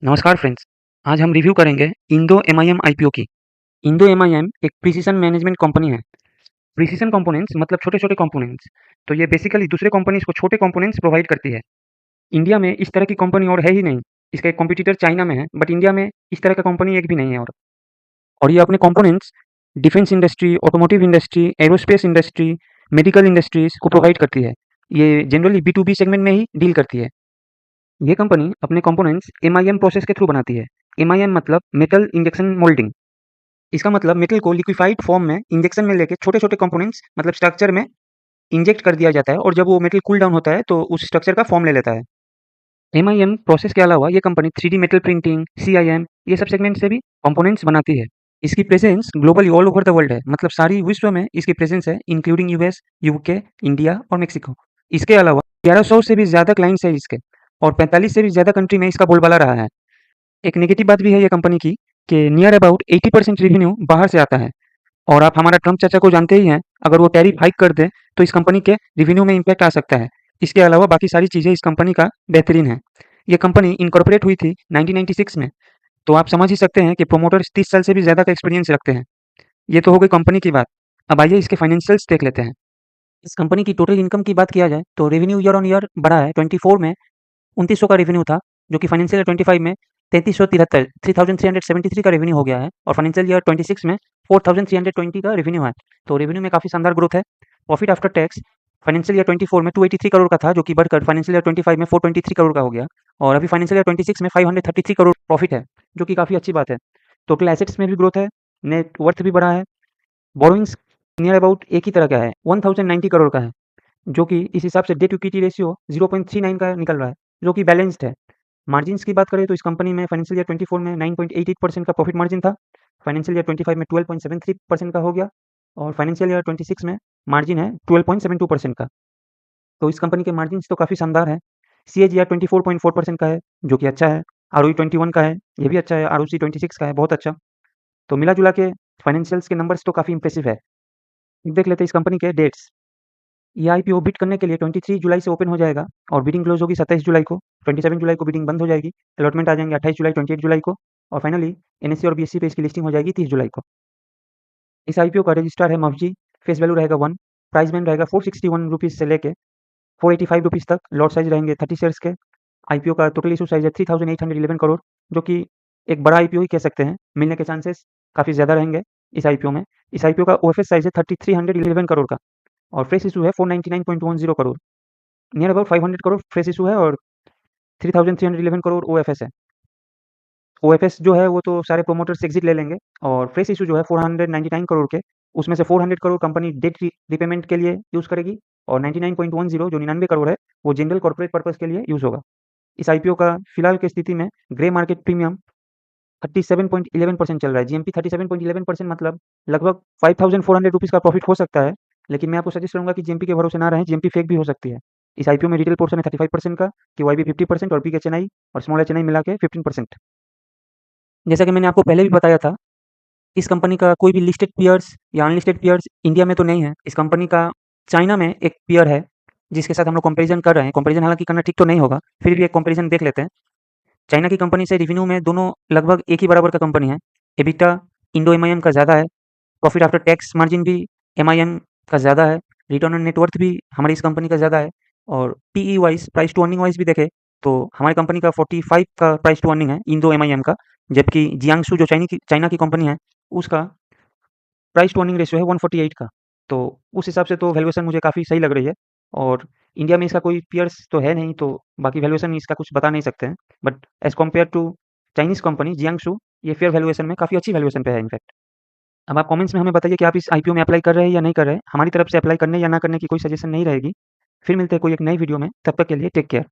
नमस्कार फ्रेंड्स। आज हम रिव्यू करेंगे इंडो एमआईएम आईपीओ की। इंडो एमआईएम एक प्रिसिशन मैनेजमेंट कंपनी है। प्रिसिशन कंपोनेंट्स मतलब छोटे-छोटे कंपोनेंट्स। तो ये बेसिकली दूसरे कंपनीज़ को छोटे कंपोनेंट्स प्रोवाइड करती है। इंडिया में इस तरह की कंपनी और है ही नहीं। इसका एक कॉम्पिटिटर चाइना में है, बट इंडिया में इस तरह का कंपनी एक भी नहीं है और ये अपने components defence industry, automotive industry, aerospace industry, medical industries को प्रोवाइड करती है। ये generally B to B segment में ही डील करती है। ये कंपनी अपने कंपोनेंट्स एमआईएम प्रोसेस के थ्रू बनाती है। एमआईएम मतलब मेटल इंजेक्शन मोल्डिंग। इसका मतलब मेटल को लिक्विफाइड फॉर्म में इंजेक्शन में लेके छोटे-छोटे कंपोनेंट्स मतलब स्ट्रक्चर में इंजेक्ट कर दिया जाता है और जब वो मेटल कूल डाउन होता है तो उस स्ट्रक्चर का फॉर्म ले लेता है। एमआईएम प्रोसेस के अलावा ये company 3D metal printing, CIM ये सब सेगमेंट से भी कंपोनेंट्स बनाती है। इसकी presence globally all over the world है, मतलब सारी विश्व में इसकी प्रेजेंस है, इंक्लूडिंग यूएस, यूके, इंडिया और मेक्सिको। इसके अलावा 1100 से भी ज़्यादा क्लाइंट्स है इसके और 45 से भी ज़्यादा कंट्री में इसका बोलबाला रहा है। एक नेगेटिव बात भी है ये कंपनी की कि नियर अबाउट 80% रेवेन्यू बाहर से आता है और आप हमारा ट्रम्प चाचा को जानते ही हैं, अगर वो टैरिफ हाइक कर दें तो इस कंपनी के रेवेन्यू में इम्पैक्ट आ सकता है। इसके अलावा बाकी सारी चीज़ें इस कंपनी का बेहतरीन है। ये कंपनी इनकॉर्पोरेट हुई थी 1996 में, तो आप समझ ही सकते हैं कि प्रोमोटर्स 30 साल से भी ज़्यादा का एक्सपीरियंस रखते हैं। ये तो हो गई कंपनी की बात। अब आइए इसके फाइनेंशियल्स देख लेते हैं। इस कंपनी की टोटल इनकम की बात किया जाए तो रेवेन्यू ईयर ऑन ईयर बढ़ा है। 24 में 2900 का रेवेन्यू था, जो कि फाइनेंशियल ईयर 25 में 3373 3373 का रेवेन्यू हो गया है और फाइनेंशियल ईयर 26 में 4320 का रेवेन्यू है। तो रेवेन्यू में काफ़ी शानदार ग्रोथ है। Profit after tax financial year 24 में 283 करोड़ का था, जो कि बढ़कर फाइनेंशियल ईयर 25 में 423 करोड़ का हो गया और अभी फाइनेंशियल ईयर 26 में 533 करोड़ प्रॉफिट है, जो कि काफ़ी अच्छी बात है। टोटल एसेट्स में भी ग्रोथ है, नेट वर्थ भी बढ़ा है। बोरोइंग्स नियर अबाउट एक ही तरह का है, 1090 करोड़ का है, जो कि इस हिसाब से डेट इक्विटी रेशियो 0.39 का निकल रहा है, जो कि बैलेंस्ड है। मार्जिन्स की बात करें तो इस कंपनी में फाइनेंशियल ईयर 24 में 9.88% का प्रॉफिट मार्जिन था, फाइनेंशियल ईयर 25 में 12.73% का हो गया और फाइनेंशियल ईयर 26 में मार्जिन है 12.72% का। तो इस कंपनी के मार्जिन्स तो काफ़ी शानदार है। सीएजीआर 24.4% का है, जो कि अच्छा है। आरओई 21 का है, ये भी अच्छा है। आरओसी 26 का है, बहुत अच्छा। तो मिला-जुला के फाइनेंशियल्स के नंबर्स तो काफ़ी इंप्रेसिव है। अब देख लेते हैं इस कंपनी के डेट्स। ये आईपीओ बिड करने के लिए 23 जुलाई से ओपन हो जाएगा और बिडिंग क्लोज होगी 27 जुलाई को। 27 जुलाई को बिडिंग बंद हो जाएगी। अलॉटमेंट आ जाएंगे 28 जुलाई, 28 जुलाई को और फाइनली एनएससी और बीएसई पे इसकी लिस्टिंग हो जाएगी 30 जुलाई को। इस आईपीओ का रजिस्ट्रार है मफजी। फेस वैल्यू रहेगा 1। प्राइस बैंड रहेगा 461 रुपीज़ से लेके 485 रुपीज़ तक। लॉट साइज रहेंगे 30 शेयर्स के। आईपीओ का टोटल इशू साइज है 3811 करोड़, जो कि एक बड़ा आईपीओ ही कह सकते हैं। मिलने के चांसेस काफ़ी ज़्यादा रहेंगे इस आईपीओ में। इस आईपीओ का ओएफएस साइज है 3311 करोड़ का और फ्रेश इशू है 499.10 crore. Near about 500 crore fresh issue है और 3311 करोड़ ओएफएस है। ओएफएस जो है वो तो सारे प्रोमोटर्स एग्जिट ले लेंगे और फ्रेश इशू जो है 499 करोड़ के, उसमें से 400 करोड़ कंपनी डेट रिपेमेंट के लिए यूज़ करेगी और 99.10 जो 99 करोड़ है वो जनरल कॉर्पोरेट पर्पस के लिए यूज़ होगा। इस आईपीओ का फिलहाल की स्थिति में ग्रे मार्केट प्रीमियम 37.11% चल रहा है। जीएमपी 37.11% मतलब लगभग 5400 रुपीज़ का प्रॉफिट हो सकता है, लेकिन मैं आपको सजेस्ट करूँगा कि जीएमपी के भरोसे ना रहें। जीएमपी फेक भी हो सकती है। इस आईपीओ में रिटेल पोर्शन है 35% का, केवाईबी 50% और पीके चेन्नई और स्मॉल एचएनआई मिला के 15%। जैसा कि मैंने आपको पहले भी बताया था, इस कंपनी का कोई भी लिस्टेड पीयर्स या अनलिस्टेड पीयर्स इंडिया में तो नहीं है। इस कंपनी का चाइना में एक पीयर है, जिसके साथ हम लोग कंपैरिज़न कर रहे हैं। कंपैरिज़न हालाँकि करना ठीक तो नहीं होगा, फिर भी एक कंपैरिज़न देख लेते हैं। चाइना की कंपनी से रेवेन्यू में दोनों लगभग एक ही बराबर का कंपनी है। एबिटा इंडो एमआईएम का ज़्यादा है। प्रॉफिट आफ्टर टैक्स मार्जिन भी एमआईएम का ज़्यादा है। रिटर्न ऑन नेट वर्थ भी हमारी इस कंपनी का ज़्यादा है और PE wise price to earning wise भी देखें तो हमारी कंपनी का 45 का प्राइस टू अर्निंग है इंडो एमआईएम का, जबकि जियांगसू जो चाइना की कंपनी है उसका प्राइस टू अर्निंग रेशियो है 148 का। तो उस हिसाब से तो वैल्यूएशन मुझे काफ़ी सही लग रही है और इंडिया में इसका कोई पीयर्स तो है नहीं, तो बाकी वैल्यूएशन इसका कुछ बता नहीं सकते हैं। But as compare to Chinese company Jiangsu, ये फेयर वैल्यूएशन में काफ़ी अच्छी वैल्यूएशन पे है इनफैक्ट। अब आप कमेंट्स में हमें बताइए कि आप इस आईपीओ में अप्लाई कर रहे हैं या नहीं कर रहे हैं। हमारी तरफ से अप्लाई करने या ना करने की कोई सजेशन नहीं रहेगी। फिर मिलते हैं कोई एक नई वीडियो में, तब तक के लिए टेक केयर।